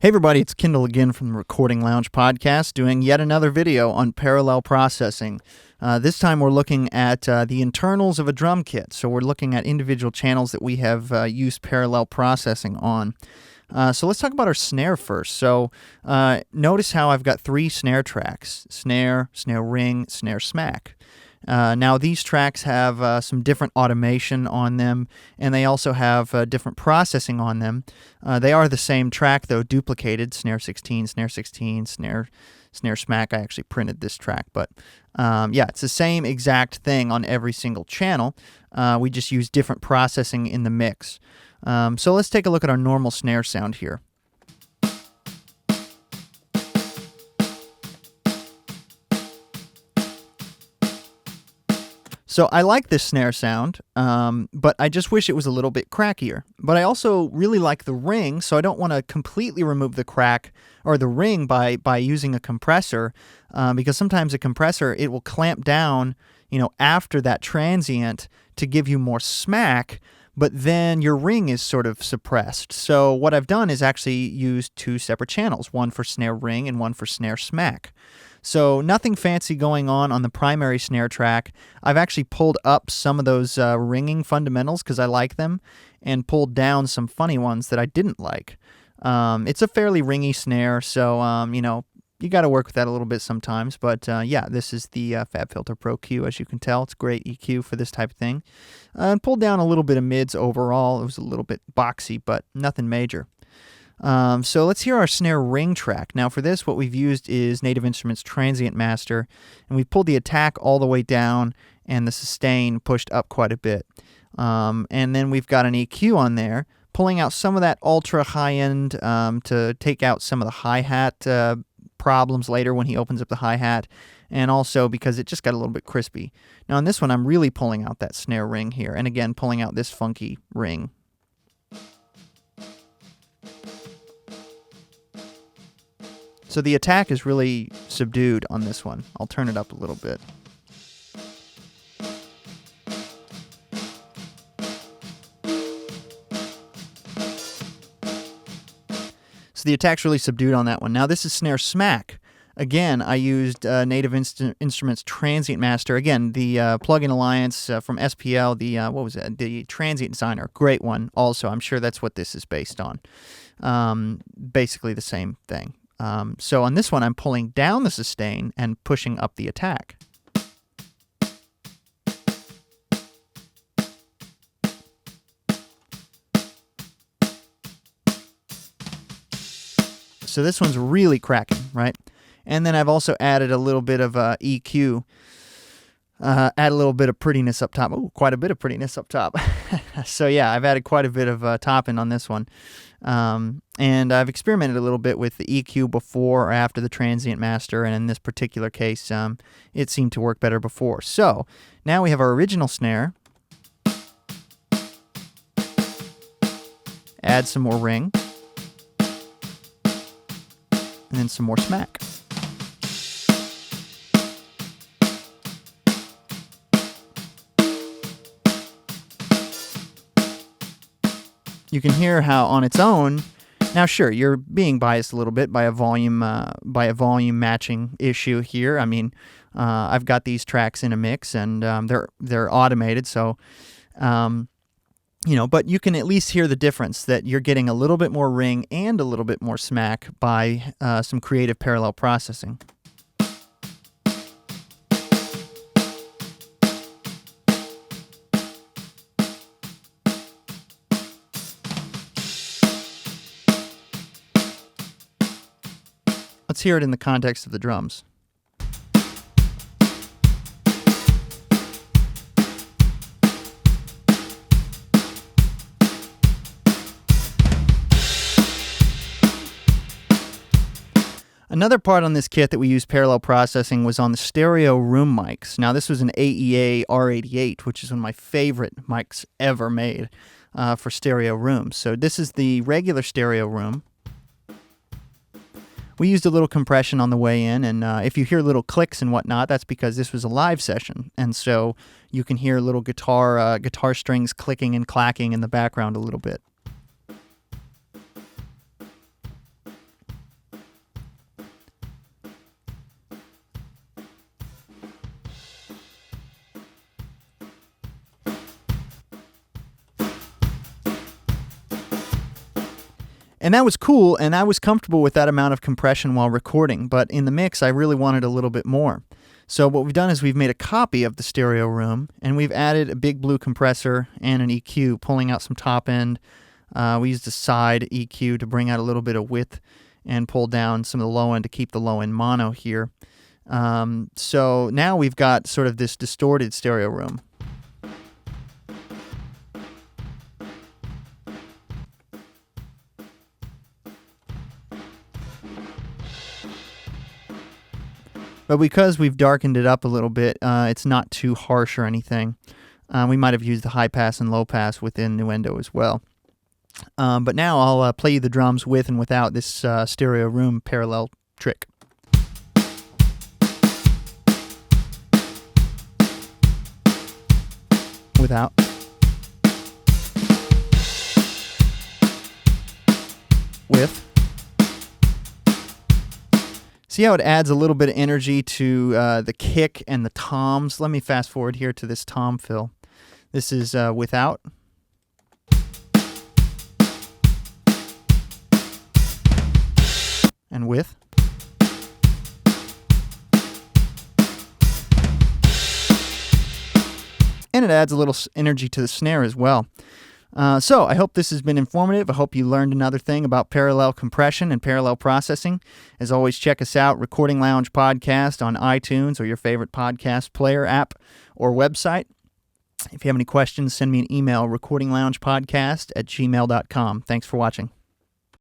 Hey everybody, it's Kendall again from the Recording Lounge podcast doing yet another video on parallel processing. This time we're looking at the internals of a drum kit. So we're looking at individual channels that we have used parallel processing on. So let's talk about our snare first. So notice how I've got three snare tracks: snare, snare ring, snare smack. Now these tracks have some different automation on them, and they also have different processing on them. They are the same track though, duplicated: snare 16, snare 16, snare smack. I actually printed this track, but yeah, it's the same exact thing on every single channel. We just use different processing in the mix. So let's take a look at our normal snare sound here. So I like this snare sound, but I just wish it was a little bit crackier. But I also really like the ring, so I don't want to completely remove the crack or the ring by using a compressor, because sometimes a compressor, it will clamp down, after that transient to give you more smack, but then your ring is sort of suppressed. So what I've done is actually used two separate channels, one for snare ring and one for snare smack. So nothing fancy going on the primary snare track. I've actually pulled up some of those ringing fundamentals because I like them, and pulled down some funny ones that I didn't like. It's a fairly ringy snare, so you got to work with that a little bit sometimes. But yeah, this is the FabFilter Pro Q, as you can tell. It's great EQ for this type of thing. And pulled down a little bit of mids overall. It was a little bit boxy, but nothing major. So let's hear our snare ring track. Now for this, what we've used is Native Instruments Transient Master, and we've pulled the attack all the way down and the sustain pushed up quite a bit. And then we've got an EQ on there, pulling out some of that ultra high end to take out some of the hi-hat problems later when he opens up the hi-hat, and also because it just got a little bit crispy. Now on this one, I'm really pulling out that snare ring here, and again, pulling out this funky ring. So the attack is really subdued on this one. I'll turn it up a little bit. So the attack's really subdued on that one. Now this is snare smack. Again, I used Native Instruments Transient Master. Again, the plugin alliance from SPL, the Transient Designer. Great one also. I'm sure that's what this is based on. Basically the same thing. So on this one, I'm pulling down the sustain and pushing up the attack. So this one's really cracking, right? And then I've also added a little bit of EQ, add a little bit of prettiness up top. Oh, quite a bit of prettiness up top. So yeah, I've added quite a bit of top end on this one. And I've experimented a little bit with the EQ before or after the Transient Master, and in this particular case, it seemed to work better before. So now we have our original snare. Add some more ring. And then some more smack. You can hear how on its own, now sure, you're being biased a little bit by a volume matching issue here. I mean, I've got these tracks in a mix, and they're automated, so but you can at least hear the difference, that you're getting a little bit more ring and a little bit more smack by some creative parallel processing. Let's hear it in the context of the drums. Another part on this kit that we used parallel processing was on the stereo room mics. Now this was an AEA R88, which is one of my favorite mics ever made for stereo rooms. So this is the regular stereo room. We used a little compression on the way in, and if you hear little clicks and whatnot, that's because this was a live session, and so you can hear little guitar strings clicking and clacking in the background a little bit. And that was cool, and I was comfortable with that amount of compression while recording, but in the mix, I really wanted a little bit more. So what we've done is we've made a copy of the stereo room, and we've added a big blue compressor and an EQ, pulling out some top end. We used a side EQ to bring out a little bit of width and pull down some of the low end to keep the low end mono here. So now we've got sort of this distorted stereo room. But because we've darkened it up a little bit, it's not too harsh or anything. We might have used the high pass and low pass within Nuendo as well. But now I'll play you the drums with and without this stereo room parallel trick. Without. With. See how it adds a little bit of energy to the kick and the toms? Let me fast forward here to this tom fill. This is without. And with. And it adds a little energy to the snare as well. So I hope this has been informative. I hope you learned another thing about parallel compression and parallel processing. As always, check us out, Recording Lounge Podcast on iTunes or your favorite podcast player app or website. If you have any questions, send me an email, recordingloungepodcast@gmail.com. Thanks for watching.